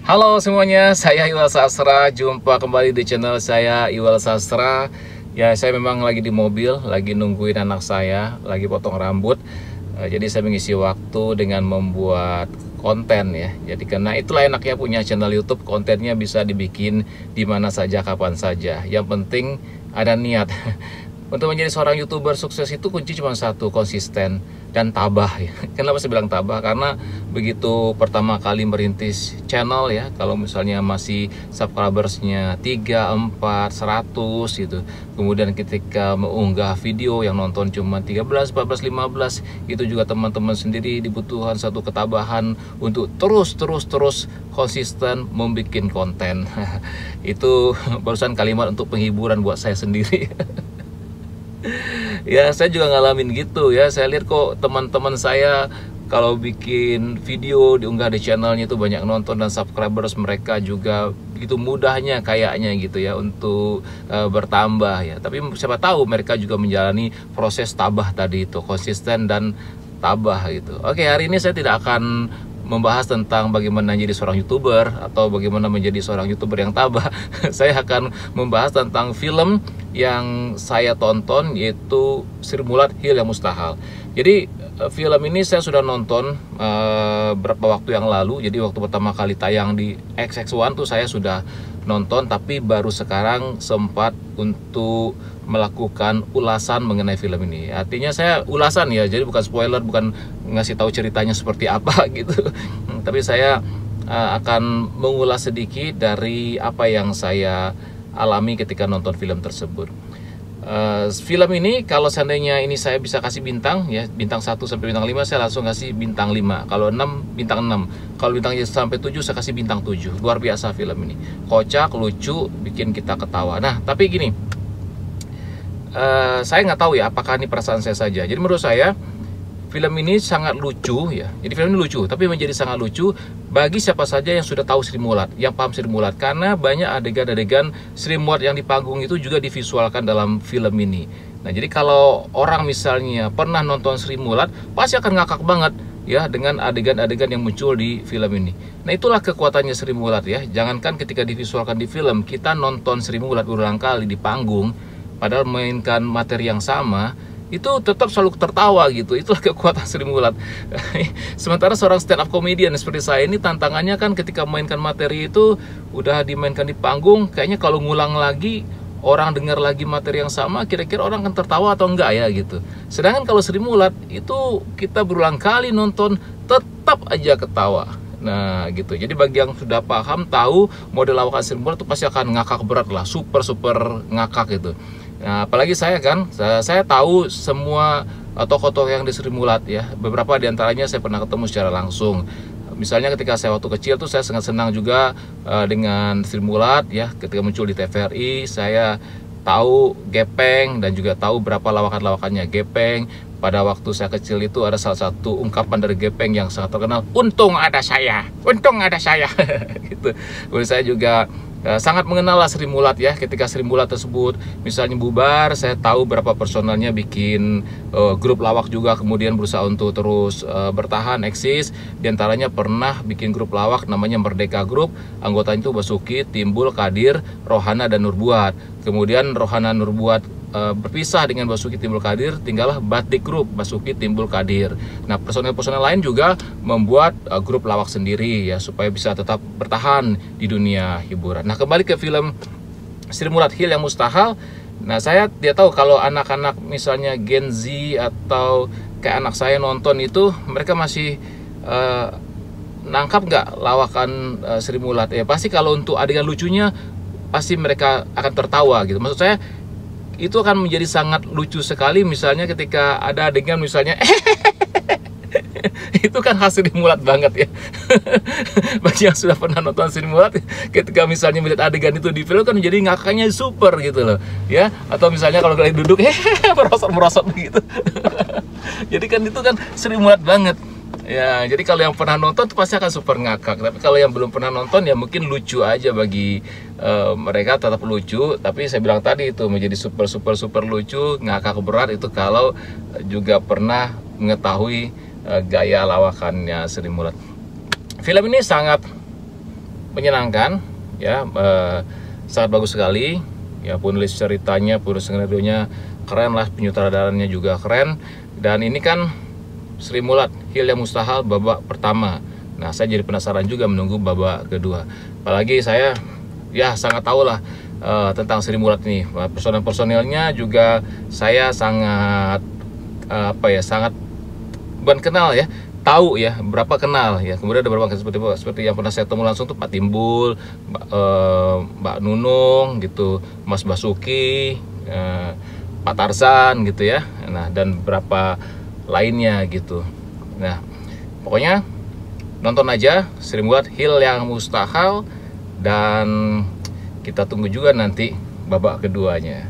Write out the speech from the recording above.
Halo semuanya, saya Iwal Sastra. Jumpa kembali di channel saya Iwal Sastra. Ya, saya memang lagi di mobil, lagi nungguin anak saya, lagi potong rambut. Jadi saya mengisi waktu dengan membuat konten ya. Jadi karena itulah enaknya punya channel YouTube, kontennya bisa dibikin di mana saja, kapan saja. Yang penting ada niat. Untuk menjadi seorang YouTuber sukses itu kunci cuma satu, konsisten dan tabah ya. Kenapa saya bilang tabah? Karena begitu pertama kali merintis channel ya, kalau misalnya masih subscribersnya 3, 4, 100 gitu. Kemudian ketika mengunggah video yang nonton cuma 13, 14, 15, itu juga teman-teman sendiri dibutuhkan satu ketabahan untuk terus konsisten membuat konten. Itu barusan kalimat untuk penghiburan buat saya sendiri. Ya, saya juga ngalamin gitu ya. Saya lihat kok teman-teman saya kalau bikin video diunggah di channelnya itu banyak nonton dan subscribers mereka juga begitu mudahnya kayaknya gitu ya untuk bertambah ya. Tapi siapa tahu mereka juga menjalani proses tabah tadi itu, konsisten dan tabah gitu. Oke, hari ini saya tidak akan membahas tentang bagaimana menjadi seorang YouTuber atau bagaimana menjadi seorang YouTuber yang tabah. Saya akan membahas tentang film yang saya tonton, yaitu Sri Mulat Hil yang Mustahil. Jadi film ini saya sudah nonton beberapa waktu yang lalu. Jadi waktu pertama kali tayang di XX1 tuh saya sudah nonton, tapi baru sekarang sempat untuk melakukan ulasan mengenai film ini. Artinya saya ulasan ya, jadi bukan spoiler, bukan ngasih tahu ceritanya seperti apa gitu. Tapi saya akan mengulas sedikit dari apa yang saya alami ketika nonton film tersebut. Film ini kalau seandainya ini saya bisa kasih bintang ya, bintang 1 sampai bintang 5, saya langsung kasih bintang 5. Kalau 6, bintang 6. Kalau bintang sampai 7, saya kasih bintang 7. Luar biasa film ini. Kocak, lucu, bikin kita ketawa. Nah, tapi gini, saya nggak tahu ya apakah ini perasaan saya saja. Jadi menurut saya film ini sangat lucu ya. Jadi film ini lucu, tapi menjadi sangat lucu bagi siapa saja yang sudah tahu Sri Mulat, yang paham Sri Mulat. Karena banyak adegan-adegan Sri Mulat yang di panggung itu juga divisualkan dalam film ini. Nah, jadi kalau orang misalnya pernah nonton Sri Mulat, pasti akan ngakak banget ya dengan adegan-adegan yang muncul di film ini. Nah, itulah kekuatannya Sri Mulat ya. Jangankan ketika divisualkan di film, kita nonton Sri Mulat berulang kali di panggung, padahal mainkan materi yang sama, itu tetap selalu tertawa gitu. Itulah kekuatan Sri Mulat. Sementara seorang stand up comedian seperti saya ini, tantangannya kan ketika memainkan materi itu udah dimainkan di panggung, kayaknya kalau ngulang lagi, orang dengar lagi materi yang sama, kira-kira orang akan tertawa atau enggak ya gitu. Sedangkan kalau Sri Mulat itu kita berulang kali nonton, tetap aja ketawa. Nah gitu, jadi bagi yang sudah paham, tahu model lawakan Sri Mulat itu pasti akan ngakak berat lah, super ngakak gitu. Nah, apalagi saya kan, saya tahu semua tokoh-tokoh yang di Sri Mulat ya. Beberapa diantaranya saya pernah ketemu secara langsung. Misalnya ketika saya waktu kecil tuh saya sangat senang juga dengan Sri Mulat ya. Ketika muncul di TVRI, saya tahu Gepeng dan juga tahu berapa lawakan-lawakannya Gepeng. Pada waktu saya kecil itu ada salah satu ungkapan dari Gepeng yang sangat terkenal, untung ada saya, untung ada saya. Gitu. Kemudian saya juga sangat mengenal lah Sri Mulat ya. Ketika Sri Mulat tersebut misalnya bubar, saya tahu berapa personalnya bikin grup lawak juga, kemudian berusaha untuk terus bertahan, eksis. Di antaranya pernah bikin grup lawak namanya Merdeka Group. Anggotanya itu Basuki, Timbul, Kadir, Rohana, dan Nurbuat. Kemudian Rohana, Nurbuat berpisah dengan Basuki, Timbul, Kadir, tinggallah Batik Group, Basuki, Timbul, Kadir. Nah, personel-personel lain juga membuat grup lawak sendiri ya, supaya bisa tetap bertahan di dunia hiburan. Nah, kembali ke film Sri Mulat Hil yang Mustahil. Nah, saya tidak tahu kalau anak-anak misalnya Gen Z atau kayak anak saya nonton itu, mereka masih nangkap nggak lawakan Sri Mulat ya. Pasti kalau untuk adegan lucunya pasti mereka akan tertawa gitu. Maksud saya itu akan menjadi sangat lucu sekali misalnya ketika ada adegan misalnya itu kan khas Sri Mulat banget ya. Bagi yang sudah pernah nonton Sri Mulat, ketika misalnya melihat adegan itu di film kan jadi ngakaknya super gitu loh ya. Atau misalnya kalau lagi duduk merosot begitu. Jadi kan itu kan Sri Mulat banget ya. Jadi kalau yang pernah nonton tuh pasti akan super ngakak. Tapi kalau yang belum pernah nonton ya mungkin lucu aja bagi mereka, tetap lucu. Tapi saya bilang tadi itu menjadi super lucu, ngakak berat itu kalau juga pernah mengetahui gaya lawakannya Sri Mulat. Film ini sangat menyenangkan ya, sangat bagus sekali ya, penulis ceritanya, penulis skenario-nya keren lah, penyutradaranya juga keren. Dan ini kan Sri Mulat Hil yang Mustahil babak pertama. Nah, saya jadi penasaran juga menunggu babak kedua. Apalagi saya ya sangat tahu lah tentang Sri Mulat ini. Personel-personelnya juga saya sangat sangat bukan kenal ya, tahu ya, berapa kenal ya. Kemudian ada beberapa seperti yang pernah saya temu langsung tuh Pak Timbul, Mbak Nunung gitu, Mas Basuki, Pak Tarzan gitu ya. Nah, dan beberapa lainnya gitu. Nah, pokoknya nonton aja Sri Mulat Hil yang Mustahil, dan kita tunggu juga nanti babak keduanya.